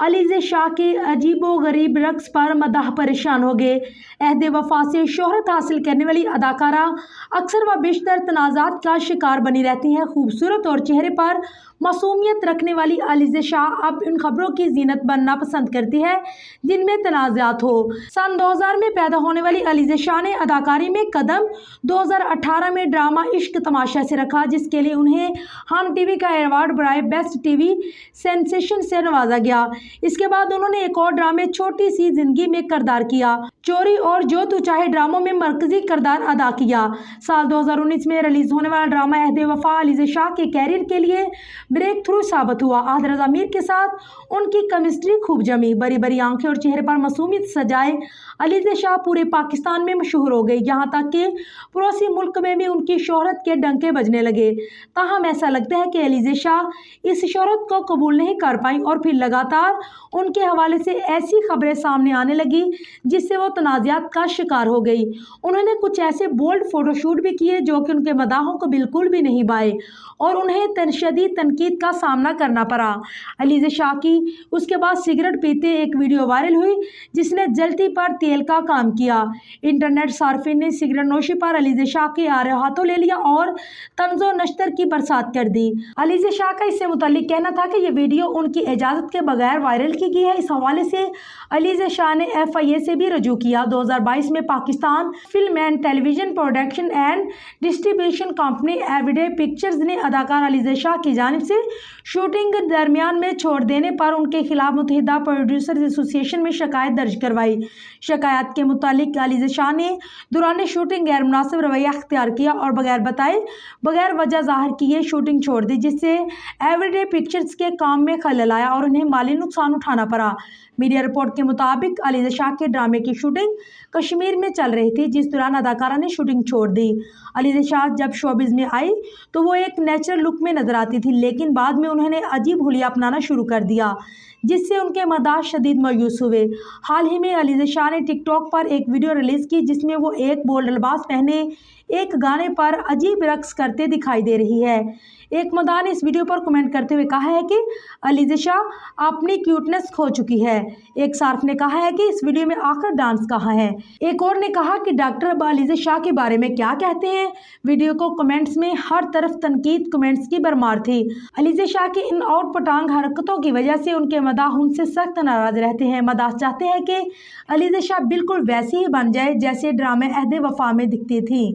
अलीज़ा शाह के अजीबोगरीब रक्स पर मदाह परेशान हो गए। अहद वफा से शोहरत हासिल करने वाली अदाकारा अक्सर व बेशतर तनाज़ात का शिकार बनी रहती हैं। खूबसूरत और चेहरे पर मासूमियत रखने वाली अलीज़ा शाह अब इन खबरों की जीनत बनना पसंद करती है जिनमें तनाज़ात हो। सन 2000 में पैदा होने वाली अलीज़ा शाह ने अदाकारी में कदम 2018 में ड्रामा इश्क तमाशा से रखा, जिसके लिए उन्हें हम टीवी का अवार्ड बराए बेस्ट टीवी सेंसेशन से नवाजा गया। इसके बाद उन्होंने एक और ड्रामे छोटी सी जिंदगी में किरदार किया। चोरी और जो तू चाहे ड्रामों में मरकजी किरदार अदा किया। साल 2019 में रिलीज होने वाला ड्रामा अहद वफा अलीज़ा शाह के कैरियर के लिए ब्रेक थ्रू साबित हुआ। अहद रज़ा मीर के साथ उनकी केमिस्ट्री खूब जमी। बड़ी बड़ी आंखें और चेहरे पर मासूमियत सजाए अलीज़ा शाह पूरे पाकिस्तान में मशहूर हो गई, यहाँ तक कि पड़ोसी मुल्क में भी उनकी शोहरत के डंके बजने लगे। ताहम ऐसा लगता है कि अलीज़ा शाह इस शोहरत को कबूल नहीं कर पाई और फिर लगातार उनके हवाले से ऐसी खबरें सामने आने लगी जिससे वो तनाज़ात का शिकार हो गई। उन्होंने कुछ ऐसे बोल्ड फोटोशूट भी किए जो कि उनके मदाहों को बिल्कुल भी नहीं भाए और उन्हें शदीद तनकीद का सामना करना पड़ा। अलीज़ा शाह की उसके बाद सिगरेट पीते एक वीडियो वायरल हुई जिसने जलती पर तेल का काम किया। इंटरनेट सार्फिन ने सिगरेट नोशी पर अलीज़ा शाह के आरे हाथों ले लिया और तंज़ो नश्तर की बरसात कर दी। अलीज़ा शाह का इससे मुताल्लिक कहना था कि ये वीडियो उनकी इजाज़त के बगैर वायरल की गई है। इस हवाले से अलीज़ा शाह ने FIA से भी रजू किया। 2022 में Pakistan film and television production and distribution company everyday pictures ने अदाकार अलीज़ा शाह की जानिब से शूटिंग दरमियान में छोड़ देने पर उनके खिलाफ मुत्तहिदा प्रोड्यूसर्स एसोसिएशन में शिकायत दर्ज करवाई। शिकायत के मुतालिक अलीज़ा शाह ने दौरान शूटिंग गैर मुनासिब रवैया अख्तियार किया और बगैर बताए बगैर वजह ज़ाहिर किए शूटिंग छोड़ दी, जिससे एवरीडे पिक्चर्स के काम में खलल आया और उन्हें माली नुकसान उठाना पड़ा। मीडिया रिपोर्ट के मुताबिक अलीज़ा शाह के ड्रामे की शूटिंग कश्मीर में चल रही थी, जिस दौरान अदाकारा ने शूटिंग छोड़ दी। अलीज़ा शाह जब शोबिज़ में आई तो वो एक नेचुरल लुक में नजर आती थी, लेकिन बाद में उन्होंने अजीब हुलिया अपनाना शुरू कर दिया जिससे उनके मदाह शदीद मायूस हुए। हाल ही में अलीज़ा शाह ने टिकटॉक पर एक वीडियो रिलीज़ की जिसमें वो एक बोल्ड लिबास पहने एक गाने पर अजीब रक्स करते दिखाई दे रही है। एक मदाह ने इस वीडियो पर कमेंट करते हुए कहा है कि अलीज़ा शाह अपनी क्यूटनेस खो चुकी है। एक सार्फ ने कहा है कि इस वीडियो में आखिर डांस कहाँ है। एक और ने कहा कि डॉक्टर अब अलीज़ा शाह के बारे में क्या कहते हैं। वीडियो को कमेंट्स में हर तरफ तनकीद कमेंट्स की भरमार थी। अलीज़ा शाह की इन आउट पटांग हरकतों की वजह से उनके मदाह उनसे सख्त नाराज रहते हैं। मदाह चाहते हैं कि अलीज़ा शाह बिल्कुल वैसी ही बन जाए जैसे ड्रामे अहद वफा में दिखती थी।